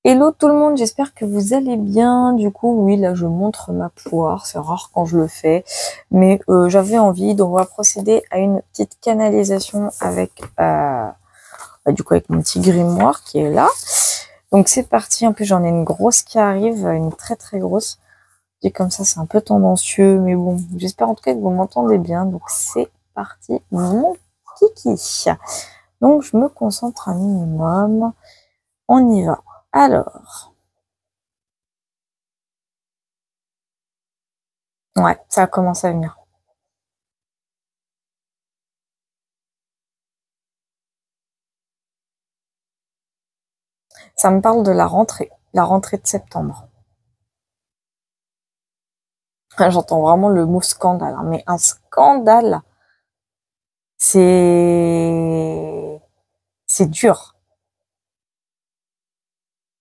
Hello tout le monde, j'espère que vous allez bien. Du coup, oui, là je montre ma poire, c'est rare quand je le fais, mais j'avais envie, donc on va procéder à une petite canalisation avec, du coup avec mon petit grimoire qui est là. Donc c'est parti, en plus j'en ai une grosse qui arrive, une très très grosse. Dit comme ça, c'est un peu tendancieux, mais bon, j'espère en tout cas que vous m'entendez bien. Donc c'est parti, mon kiki. Donc je me concentre un minimum, on y va. Alors... Ouais, ça a commencé à venir. Ça me parle de la rentrée de septembre. J'entends vraiment le mot scandale, hein, mais un scandale, c'est dur.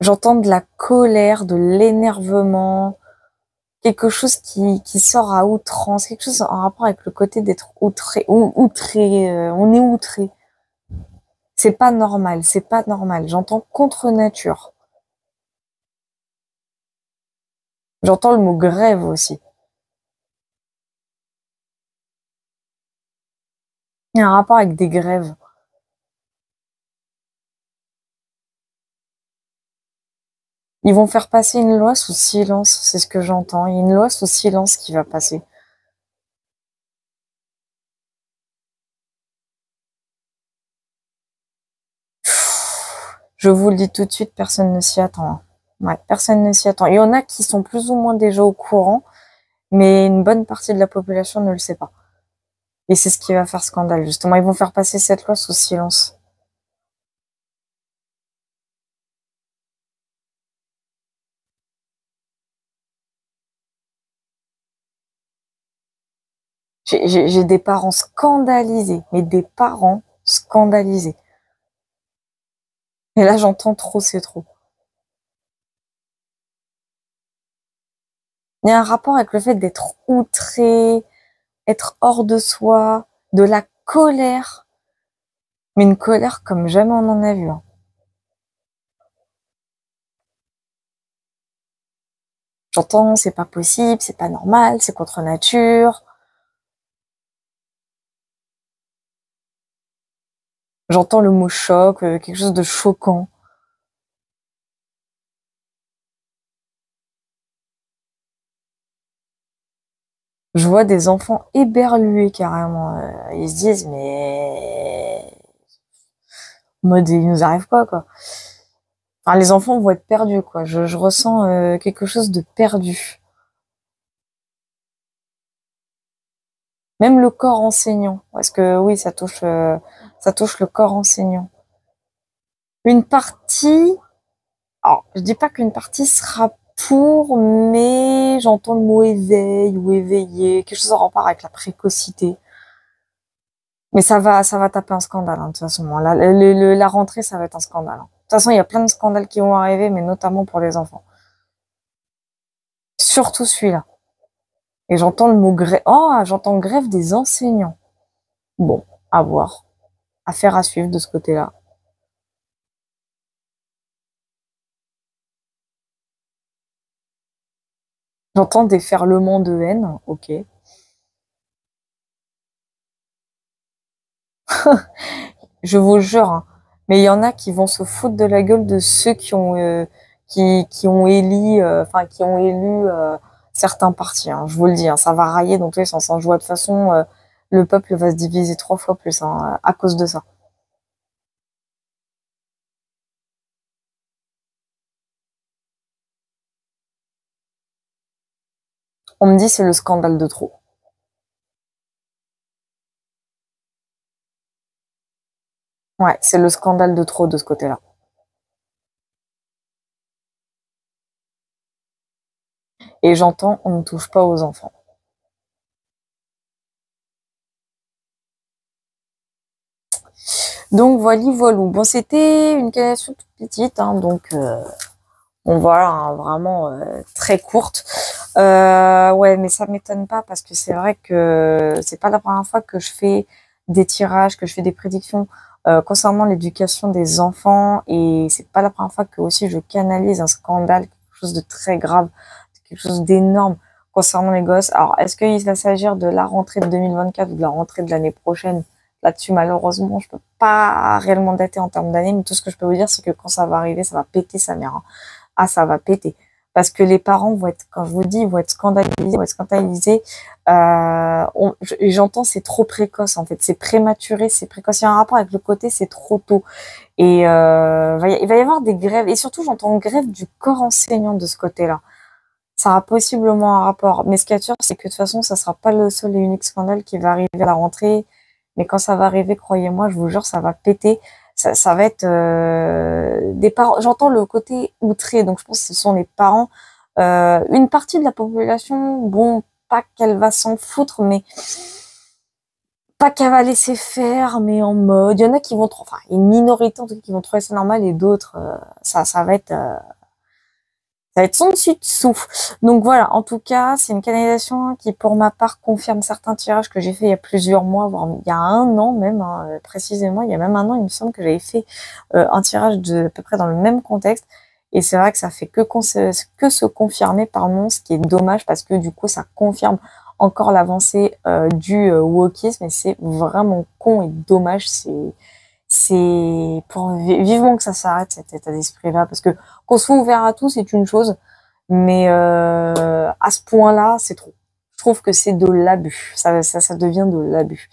J'entends de la colère, de l'énervement, quelque chose qui sort à outrance, quelque chose en rapport avec le côté d'être outré, ou outré, on est outré. C'est pas normal, c'est pas normal. J'entends contre nature. J'entends le mot grève aussi. Il y a un rapport avec des grèves. Ils vont faire passer une loi sous silence, c'est ce que j'entends. Il y a une loi sous silence qui va passer. Je vous le dis tout de suite, personne ne s'y attend, hein. Ouais, personne ne s'y attend. Il y en a qui sont plus ou moins déjà au courant, mais une bonne partie de la population ne le sait pas. Et c'est ce qui va faire scandale, justement. Ils vont faire passer cette loi sous silence. J'ai des parents scandalisés, mais des parents scandalisés. Et là, j'entends trop, c'est trop. Il y a un rapport avec le fait d'être outré, être hors de soi, de la colère, mais une colère comme jamais on en a vu, hein. J'entends, c'est pas possible, c'est pas normal, c'est contre nature. J'entends le mot choc, quelque chose de choquant. Je vois des enfants éberlués carrément. Ils se disent, mais... En mode, il nous arrive quoi. Enfin, les enfants vont être perdus, quoi. Je ressens quelque chose de perdu. Même le corps enseignant. Parce que oui, ça touche le corps enseignant. Une partie... Alors, je dis pas qu'une partie sera pour, mais j'entends le mot éveil ou éveillé, quelque chose en rapport avec la précocité. Mais ça va taper un scandale, hein, de toute façon. La rentrée, ça va être un scandale, hein. De toute façon, il y a plein de scandales qui vont arriver, mais notamment pour les enfants. Surtout celui-là. Et j'entends le mot grève. Oh, j'entends grève des enseignants. Bon, à voir. Affaire à suivre de ce côté-là. J'entends des ferlements de haine. Ok. Je vous le jure, hein. Mais il y en a qui vont se foutre de la gueule de ceux qui ont élu, qui ont élu certains partis, hein. Je vous le dis, hein, ça va railler dans tous les sens, hein. Je vois de toute façon, le peuple va se diviser 3 fois plus, hein, à cause de ça. On me dit c'est le scandale de trop. Ouais, c'est le scandale de trop de ce côté-là. Et j'entends, on ne touche pas aux enfants. Donc voilà, voilà. Bon, c'était une canalisation toute petite, hein, donc bon voilà, hein, vraiment très courte. Ouais, mais ça m'étonne pas parce que c'est vrai que c'est pas la première fois que je fais des tirages, que je fais des prédictions concernant l'éducation des enfants, et c'est pas la première fois que aussi je canalise un scandale, quelque chose de très grave, quelque chose d'énorme concernant les gosses. Alors, est-ce qu'il va s'agir de la rentrée de 2024 ou de la rentrée de l'année prochaine? Là-dessus, malheureusement, je peux pas réellement dater en termes d'année, mais tout ce que je peux vous dire, c'est que quand ça va arriver, ça va péter sa mère, hein. Ah, ça va péter. Parce que les parents vont être, quand je vous dis, ils vont être scandalisés, vont être scandalisés. J'entends, c'est trop précoce, en fait. C'est prématuré, c'est précoce. Il y a un rapport avec le côté, c'est trop tôt. Et il va y avoir des grèves. Et surtout, j'entends grève du corps enseignant de ce côté-là. Ça aura possiblement un rapport. Mais ce qu'il y a de sûr, c'est que de toute façon, ça sera pas le seul et unique scandale qui va arriver à la rentrée. Mais quand ça va arriver, croyez-moi, je vous jure, ça va péter. Ça va être des parents. J'entends le côté outré, donc je pense que ce sont les parents. Une partie de la population, bon, pas qu'elle va s'en foutre, mais pas qu'elle va laisser faire, mais en mode, il y en a qui vont, enfin, une minorité en tout cas qui vont trouver ça normal, et d'autres, ça va être ça va être son dessus dessous. Donc voilà, en tout cas, c'est une canalisation qui, pour ma part, confirme certains tirages que j'ai fait il y a plusieurs mois, voire il y a un an même, hein, précisément. Il y a même un an, il me semble que j'avais fait un tirage de à peu près dans le même contexte. Et c'est vrai que ça fait que se confirmer, pardon, ce qui est dommage parce que du coup, ça confirme encore l'avancée du wokisme, et c'est vraiment con et dommage. C'est pour vivement que ça s'arrête, cet état d'esprit-là, parce que qu'on soit ouvert à tout, c'est une chose, mais à ce point-là, c'est trop. Je trouve que c'est de l'abus. Ça devient de l'abus.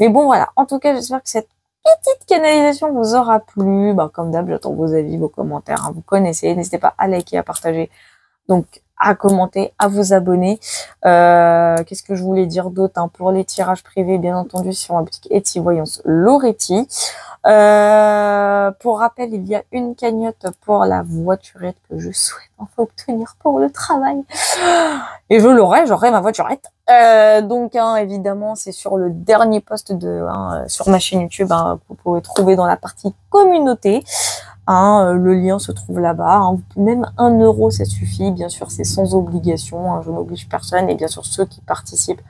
Mais bon, voilà. En tout cas, j'espère que cette petite canalisation vous aura plu. Bah, comme d'hab, j'attends vos avis, vos commentaires, hein. Vous connaissez. N'hésitez pas à liker, à partager. Donc, à commenter, à vous abonner. Qu'est-ce que je voulais dire d'autre, hein, pour les tirages privés, bien entendu, sur ma boutique Etsy Voyance Loretti. Pour rappel, il y a une cagnotte pour la voiturette que je souhaite enfin obtenir pour le travail. Et je l'aurai, j'aurai ma voiturette. Donc, hein, évidemment, c'est sur le dernier post sur ma chaîne YouTube, hein, que vous pouvez trouver dans la partie communauté. Hein, le lien se trouve là-bas. Hein. Même 1 euro, ça suffit. Bien sûr, c'est sans obligation. Hein, je n'oblige personne. Et bien sûr, ceux qui participent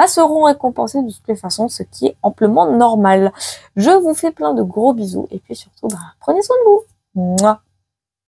seront récompensés de toutes les façons, ce qui est amplement normal. Je vous fais plein de gros bisous. Et puis surtout, prenez soin de vous. Mouah.